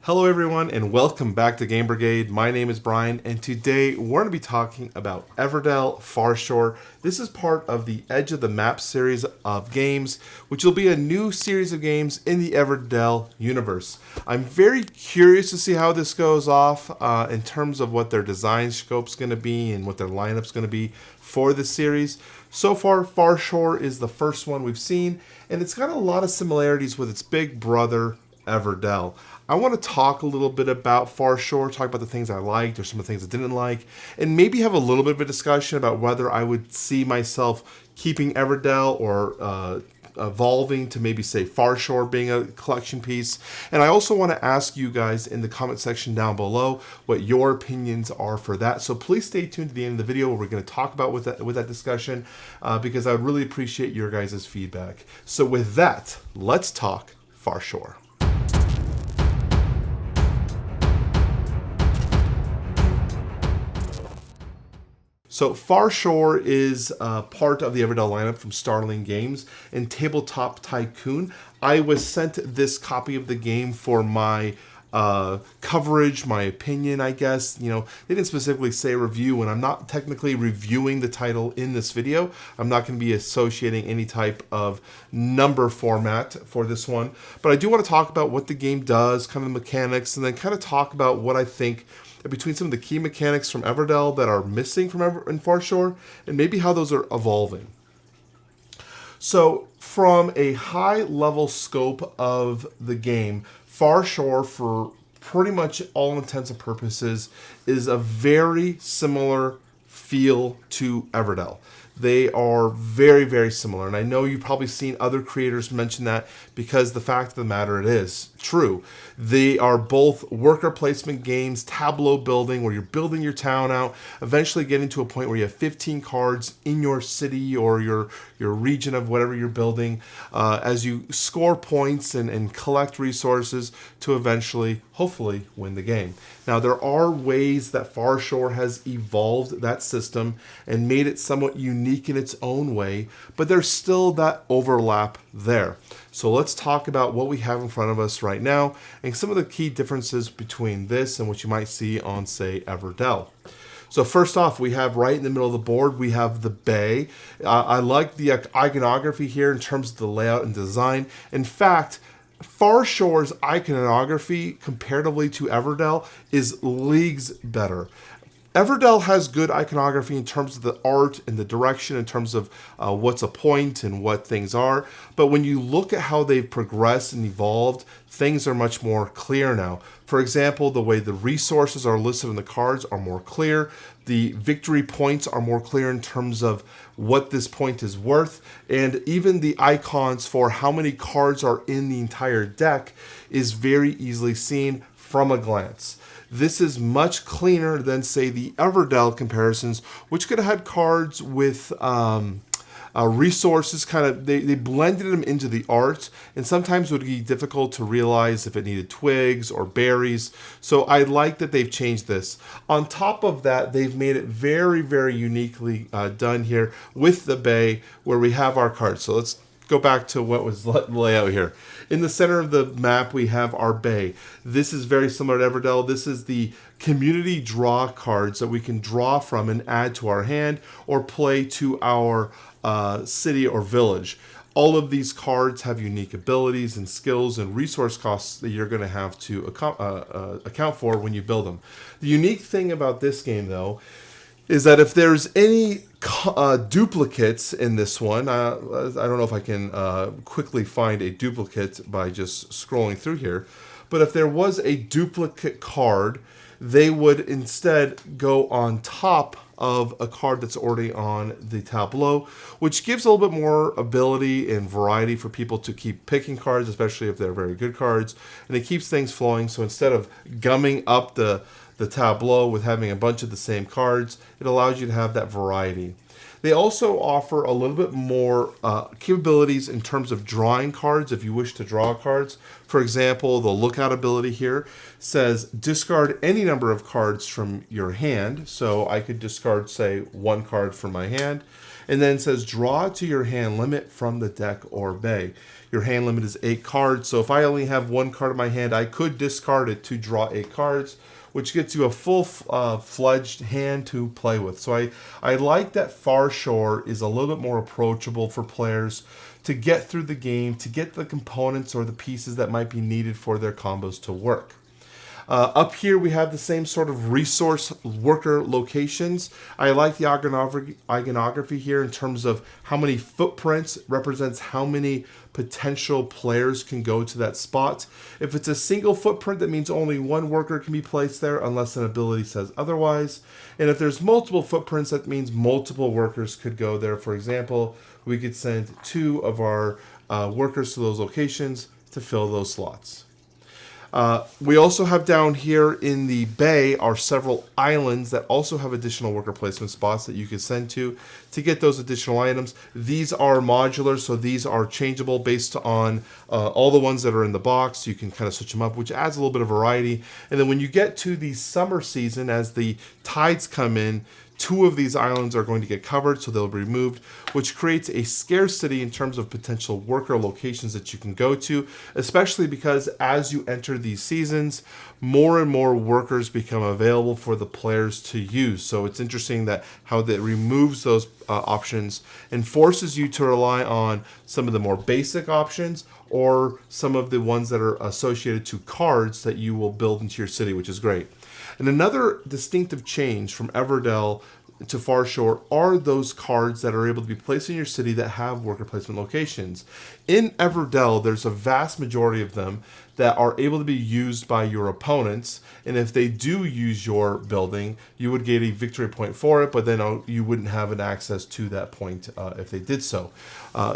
Hello everyone and welcome back to Game Brigade. My name is Brian and today we're going to be talking about Everdell, Farshore. This is part of the Edge of the Map series of games, which will be a new series of games in the Everdell universe. I'm very curious to see how this goes off in terms of what their design scope's going to be and what their lineup's going to be for the series. So far, Farshore is the first one we've seen, and it's got a lot of similarities with its big brother, Everdell. I want to talk a little bit about Farshore, talk about the things I liked or some of the things I didn't like, and maybe have a little bit of a discussion about whether I would see myself keeping Everdell or evolving to maybe say Farshore being a collection piece. And I also want to ask you guys in the comment section down below what your opinions are for that. So please stay tuned to the end of the video where we're going to talk about with that discussion because I would really appreciate your guys' feedback. So with that, let's talk Farshore. So Farshore is part of the Everdell lineup from Starling Games and Tabletop Tycoon. I was sent this copy of the game for my coverage, my opinion, I guess. You know, they didn't specifically say review, and I'm not technically reviewing the title in this video. I'm not going to be associating any type of number format for this one. But I do want to talk about what the game does, kind of the mechanics, and then kind of talk about what I think between some of the key mechanics from Everdell that are missing from in Farshore, and maybe how those are evolving. So, from a high-level scope of the game, Farshore, for pretty much all intents and purposes, is a very similar feel to Everdell. They are very, very similar. And I know you've probably seen other creators mention that because the fact of the matter, it is true. They are both worker placement games, tableau building, where you're building your town out, eventually getting to a point where you have 15 cards in your city or your region of whatever you're building as you score points and collect resources to eventually, hopefully, win the game. Now, there are ways that Farshore has evolved that system and made it somewhat unique in its own way, but there's still that overlap there. So let's talk about what we have in front of us right now and some of the key differences between this and what you might see on, say, Everdell. So first off, we have right in the middle of the board, we have the bay. I like the iconography here in terms of the layout and design. In fact, Farshore's iconography, comparatively to Everdell, is leagues better. Everdell has good iconography in terms of the art and the direction, in terms of what's a point and what things are. But when you look at how they've progressed and evolved, things are much more clear now. For example, the way the resources are listed in the cards are more clear. The victory points are more clear in terms of what this point is worth. And even the icons for how many cards are in the entire deck is very easily seen from a glance. This is much cleaner than, say, the Everdell comparisons, which could have had cards with resources they blended them into the art, and sometimes it would be difficult to realize if it needed twigs or berries. So I like that they've changed this. On top of that, they've made it very, very uniquely done here with the bay where we have our cards. So let's go back to what was layout here. In the center of the map, we have our bay. This is very similar to Everdell. This is the community draw cards that we can draw from and add to our hand or play to our city or village. All of these cards have unique abilities and skills and resource costs that you're going to have to account for when you build them. The unique thing about this game, though, is that if there's any duplicates in this one, I don't know if I can quickly find a duplicate by just scrolling through here, but if there was a duplicate card, they would instead go on top of a card that's already on the tableau, which gives a little bit more ability and variety for people to keep picking cards, especially if they're very good cards, and it keeps things flowing. So instead of gumming up the tableau with having a bunch of the same cards, it allows you to have that variety. They also offer a little bit more capabilities in terms of drawing cards if you wish to draw cards. For example, the lookout ability here says discard any number of cards from your hand. So I could discard, say, one card from my hand. And then says draw to your hand limit from the deck or bay. your hand limit is 8 cards. So if I only have 1 card in my hand, I could discard it to draw 8 cards, which gets you a full-fledged hand to play with. So I like that Farshore is a little bit more approachable for players to get through the game, to get the components or the pieces that might be needed for their combos to work. Up here we have the same sort of resource worker locations. I like the iconography here in terms of how many footprints represents how many potential players can go to that spot. If it's a single footprint, that means only 1 worker can be placed there unless an ability says otherwise. And if there's multiple footprints, that means multiple workers could go there. For example, we could send 2 of our workers to those locations to fill those slots. We also have down here in the bay are several islands that also have additional worker placement spots that you can send to get those additional items. These are modular, so these are changeable based on all the ones that are in the box. You can kind of switch them up, which adds a little bit of variety. And then when you get to the summer season, as the tides come in, 2 of these islands are going to get covered, so they'll be removed, which creates a scarcity in terms of potential worker locations that you can go to, especially because as you enter these seasons, more and more workers become available for the players to use. So it's interesting that how that removes those options and forces you to rely on some of the more basic options or some of the ones that are associated to cards that you will build into your city, which is great. And another distinctive change from Everdell to Farshore are those cards that are able to be placed in your city that have worker placement locations. In Everdell, there's a vast majority of them that are able to be used by your opponents, and if they do use your building, you would get a victory point for it, but then you wouldn't have an access to that point if they did so.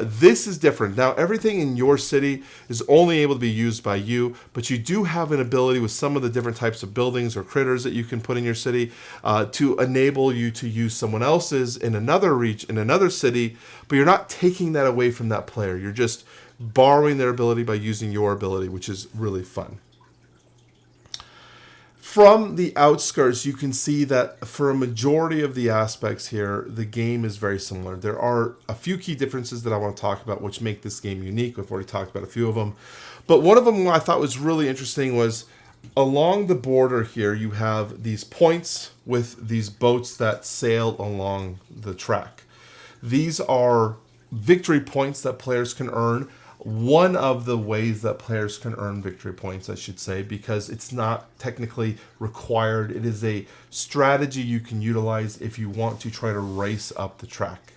This is different. Now, everything in your city is only able to be used by you, but you do have an ability with some of the different types of buildings or critters that you can put in your city to enable you to use someone else's in another city, but you're not taking that away from that player. You're just borrowing their ability by using your ability, which is really fun. From the outskirts, you can see that for a majority of the aspects here, the game is very similar. There are a few key differences that I want to talk about which make this game unique. We've already talked about a few of them. But one of them I thought was really interesting was along the border here, you have these points with these boats that sail along the track. These are victory points that players can earn. One of the ways that players can earn victory points, I should say, because it's not technically required. It is a strategy you can utilize if you want to try to race up the track.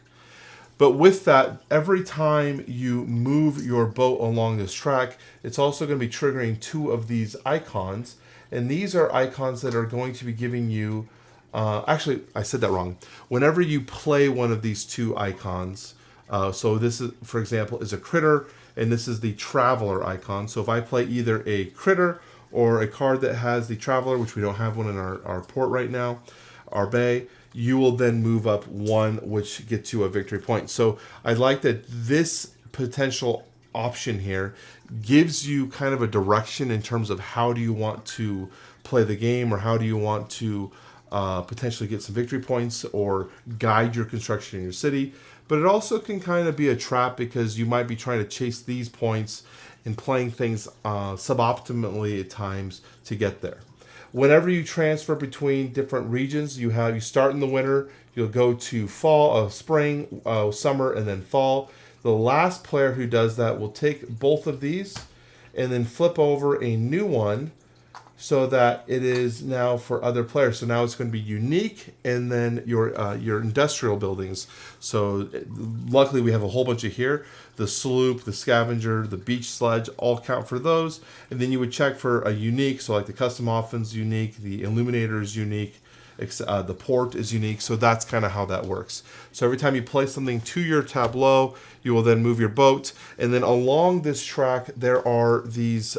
But with that, every time you move your boat along this track, it's also going to be triggering 2 of these icons. And these are icons that are going to be giving you, actually, I said that wrong. Whenever you play one of these 2 icons, so this is, for example, is a critter, and this is the traveler icon. So if I play either a critter or a card that has the traveler, which we don't have one in our port right now, our bay, you will then move up 1, which gets you a victory point. So I like that this potential option here gives you kind of a direction in terms of how do you want to play the game, or how do you want to potentially get some victory points or guide your construction in your city. But it also can kind of be a trap because you might be trying to chase these points and playing things suboptimally at times to get there. Whenever you transfer between different regions, you start in the winter, you'll go to fall, spring, summer, and then fall. The last player who does that will take both of these and then flip over a new one so that it is now for other players. So now it's going to be unique, and then your industrial buildings. So luckily we have a whole bunch of here. The sloop, the scavenger, the beach sledge, all count for those. And then you would check for a unique, so like the custom offense unique, the illuminator is unique, the port is unique. So that's kind of how that works. So every time you place something to your tableau, you will then move your boat. And then along this track, there are these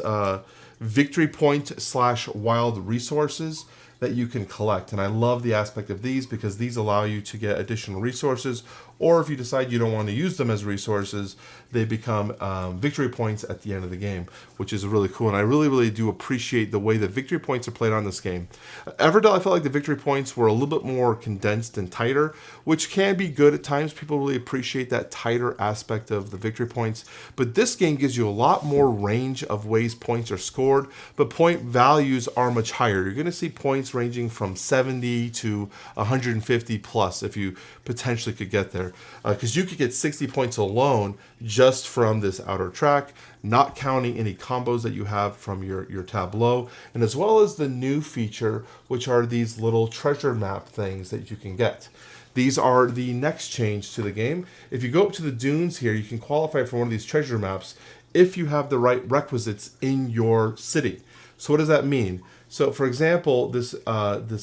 victory point / wild resources that you can collect. And I love the aspect of these because these allow you to get additional resources or if you decide you don't want to use them as resources, they become victory points at the end of the game, which is really cool. And I really do appreciate the way that victory points are played on this game. Everdell, I felt like the victory points were a little bit more condensed and tighter, which can be good at times. People really appreciate that tighter aspect of the victory points. But this game gives you a lot more range of ways points are scored, but point values are much higher. You're going to see points ranging from 70 to 150 plus if you potentially could get there. Because you could get 60 points alone just from this outer track, not counting any combos that you have from your tableau, and as well as the new feature, which are these little treasure map things that you can get. These are the next change to the game. If you go up to the dunes here, you can qualify for one of these treasure maps if you have the right requisites in your city. So what does that mean? So for example, this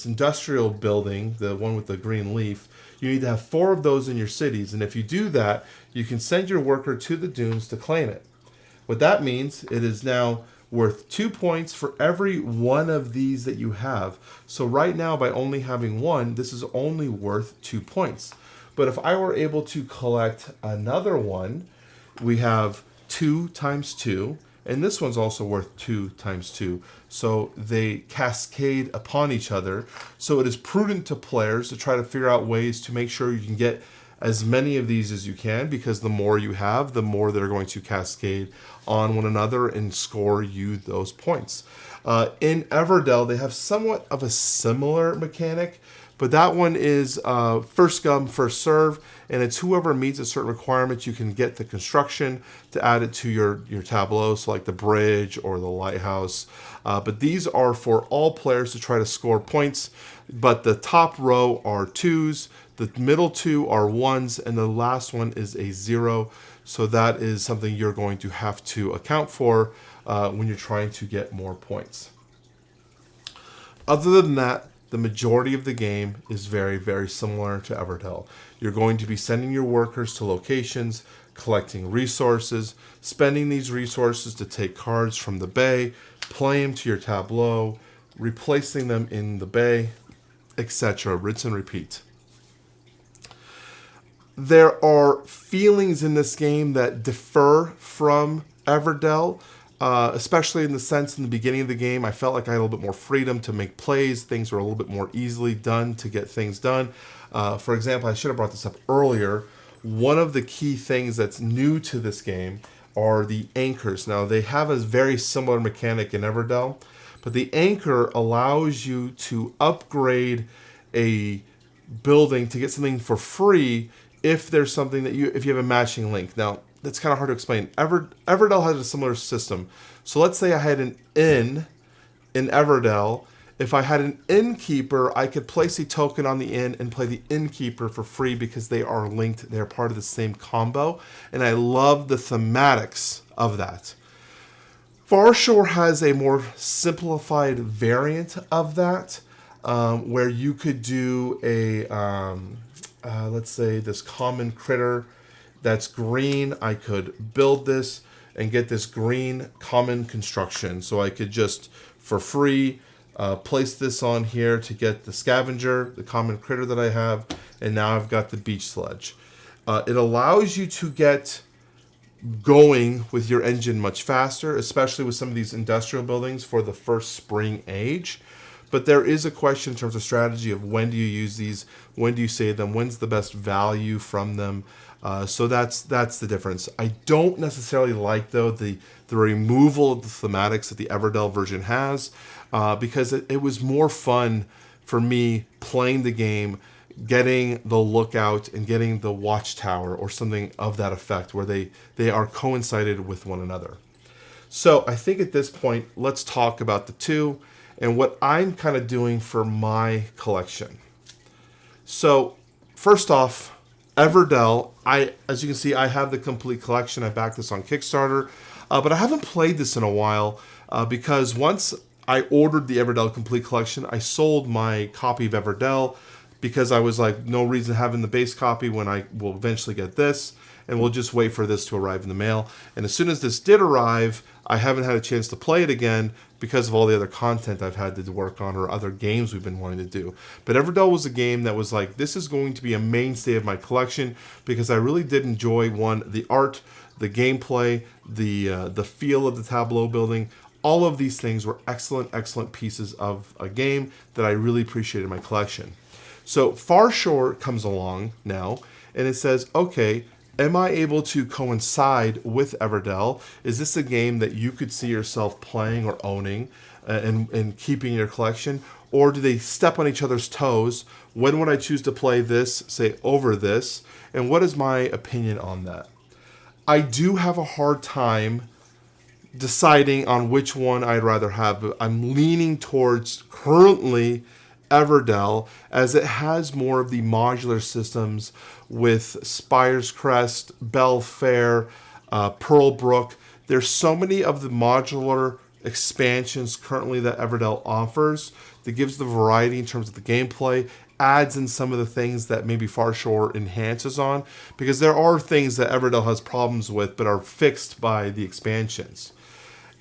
industrial building, the one with the green leaf, you need to have 4 of those in your cities. And if you do that, you can send your worker to the dunes to claim it. What that means, it is now worth 2 points for every one of these that you have. So right now, by only having one, this is only worth 2 points. But if I were able to collect another one, we have 2 times 2, and this one's also worth 2 times 2. So they cascade upon each other. So it is prudent to players to try to figure out ways to make sure you can get as many of these as you can, because the more you have, the more they're going to cascade on one another and score you those points. In Everdell, they have somewhat of a similar mechanic, but that one is first come, first serve, and it's whoever meets a certain requirement, you can get the construction to add it to your tableau, so like the bridge or the lighthouse. But these are for all players to try to score points, but the top row are 2s, the middle 2 are 1s, and the last one is a 0. So that is something you're going to have to account for when you're trying to get more points. Other than that, the majority of the game is very similar to Everdell. You're going to be sending your workers to locations, collecting resources, spending these resources to take cards from the bay, play them to your tableau, replacing them in the bay, etc. Rinse and repeat. There are feelings in this game that differ from Everdell, especially in the sense in the beginning of the game, I felt like I had a little bit more freedom to make plays. Things were a little bit more easily done to get things done. For example, I should have brought this up earlier. One of the key things that's new to this game are the anchors. Now, they have a very similar mechanic in Everdell, but the anchor allows you to upgrade a building to get something for free if there's something that if you have a matching link. Now, that's kind of hard to explain. Everdell has a similar system. So let's say I had an inn in Everdell. If I had an innkeeper, I could place a token on the inn and play the innkeeper for free because they are linked. They're part of the same combo. And I love the thematics of that. Farshore has a more simplified variant of that, where you could do a, let's say this common critter that's green. I could build this and get this green common construction. So I could just, for free, place this on here to get the scavenger, the common critter that I have, and now I've got the beach sledge. It allows you to get going with your engine much faster, especially with some of these industrial buildings for the first spring age. But there is a question in terms of strategy of when do you use these, when do you save them, when's the best value from them. So that's the difference. I don't necessarily like, though, the removal of the thematics that the Everdell version has, because it was more fun for me playing the game, getting the lookout and getting the watchtower or something of that effect, where they are coincided with one another. So I think at this point, let's talk about the two and what I'm kind of doing for my collection. So first off, Everdell, as you can see, I have the complete collection. I backed this on Kickstarter, but I haven't played this in a while because once I ordered the Everdell complete collection, I sold my copy of Everdell because I was like, no reason having the base copy when I will eventually get this. and we'll just wait for this to arrive in the mail. And as soon as this did arrive, I haven't had a chance to play it again because of all the other content I've had to work on or other games we've been wanting to do. But Everdell was a game that was like, this is going to be a mainstay of my collection because I really did enjoy, one, the art, the gameplay, the feel of the tableau building. All of these things were excellent pieces of a game that I really appreciated in my collection. So Farshore comes along now, and it says, okay, am I able to coincide with Everdell? Is this a game that you could see yourself playing or owning and keeping in your collection? Or do they step on each other's toes? When would I choose to play this, say, over this? And what is my opinion on that? I do have a hard time deciding on which one I'd rather have, but I'm leaning towards currently Everdell, as it has more of the modular systems with Spire's Crest, Belfair, Pearlbrook. There's so many of the modular expansions currently that Everdell offers that gives the variety in terms of the gameplay, adds in some of the things that maybe Farshore enhances on, because there are things that Everdell has problems with but are fixed by the expansions.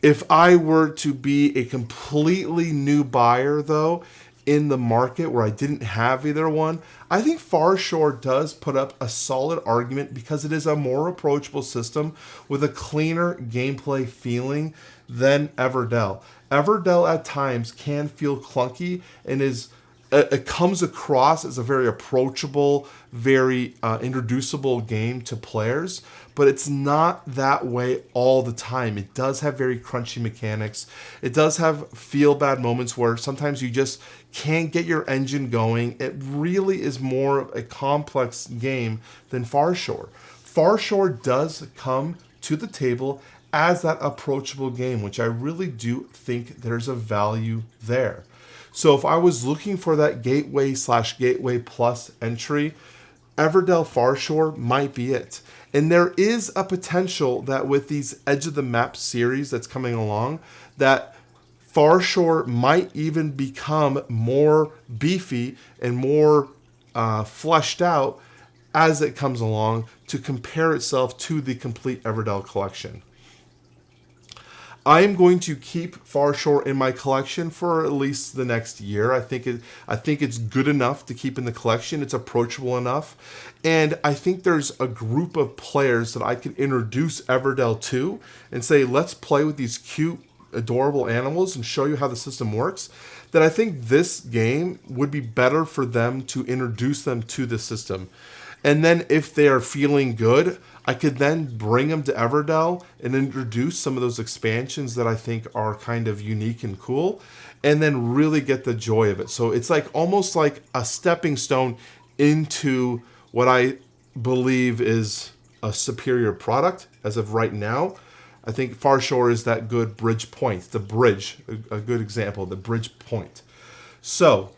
If I were to be a completely new buyer, though, in the market where I didn't have either one, I think Farshore does put up a solid argument because it is a more approachable system with a cleaner gameplay feeling than Everdell. Everdell at times can feel clunky and it comes across as a very approachable, very introducible game to players, but it's not that way all the time. It does have very crunchy mechanics. It does have feel bad moments where sometimes you just can't get your engine going. It really is more of a complex game than Farshore. Farshore does come to the table as that approachable game, which I really do think there's a value there. So if I was looking for that gateway/gateway plus entry, Everdell Farshore might be it. And there is a potential that with these Edge of the Map series that's coming along, that Farshore might even become more beefy and more fleshed out as it comes along to compare itself to the complete Everdell collection. I am going to keep Farshore in my collection for at least the next year. I think it's good enough to keep in the collection. It's approachable enough. And I think there's a group of players that I can introduce Everdell to and say, let's play with these cute, adorable animals and show you how the system works, that I think this game would be better for them to introduce them to the system. And then if they are feeling good, I could then bring them to Everdell and introduce some of those expansions that I think are kind of unique and cool, and then really get the joy of it. So it's like almost like a stepping stone into what I believe is a superior product as of right now. I think Farshore is that good bridge point, the bridge, a good example, the bridge point. So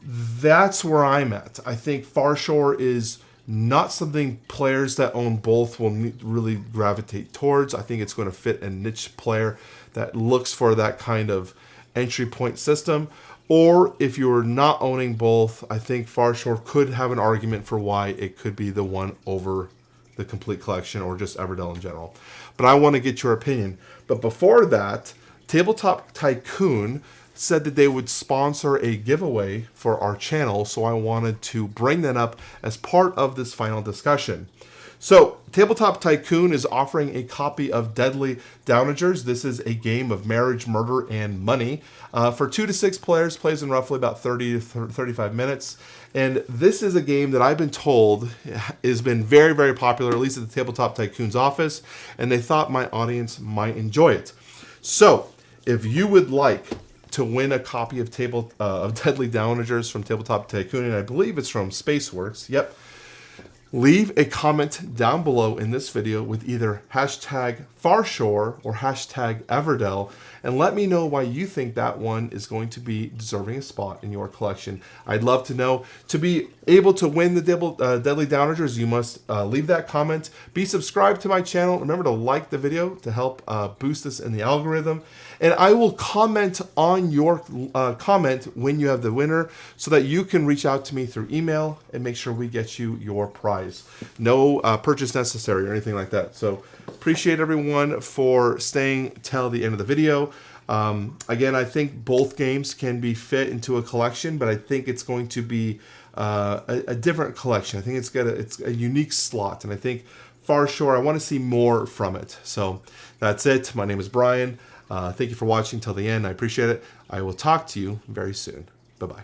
that's where I'm at. I think Farshore is not something players that own both will really gravitate towards. I think it's going to fit a niche player that looks for that kind of entry point system. Or if you're not owning both, I think Farshore could have an argument for why it could be the one over the complete collection or just Everdell in general. But I want to get your opinion. But before that, Tabletop Tycoon said that they would sponsor a giveaway for our channel, so I wanted to bring that up as part of this final discussion. So, Tabletop Tycoon is offering a copy of Deadly Downagers. This is a game of marriage, murder, and money. For 2 to 6 players, plays in roughly about 30 to 35 minutes. And this is a game that I've been told has been very, very popular, at least at the Tabletop Tycoon's office, and they thought my audience might enjoy it. So, if you would like to win a copy of Deadly Downagers from Tabletop Tycoon, and I believe it's from Spaceworks. Yep. Leave a comment down below in this video with either hashtag Farshore or hashtag Everdell, and let me know why you think that one is going to be deserving a spot in your collection. I'd love to know. To be able to win the Deadly Downagers, you must leave that comment. Be subscribed to my channel. Remember to like the video to help boost this in the algorithm. And I will comment on your comment when you have the winner so that you can reach out to me through email and make sure we get you your prize. No purchase necessary or anything like that. So appreciate everyone for staying till the end of the video. Again, I think both games can be fit into a collection, but I think it's going to be a different collection. I think it's a unique slot, and I think Farshore, I want to see more from it. So that's it. My name is Brian. Thank you for watching till the end. I appreciate it. I will talk to you very soon. Bye-bye.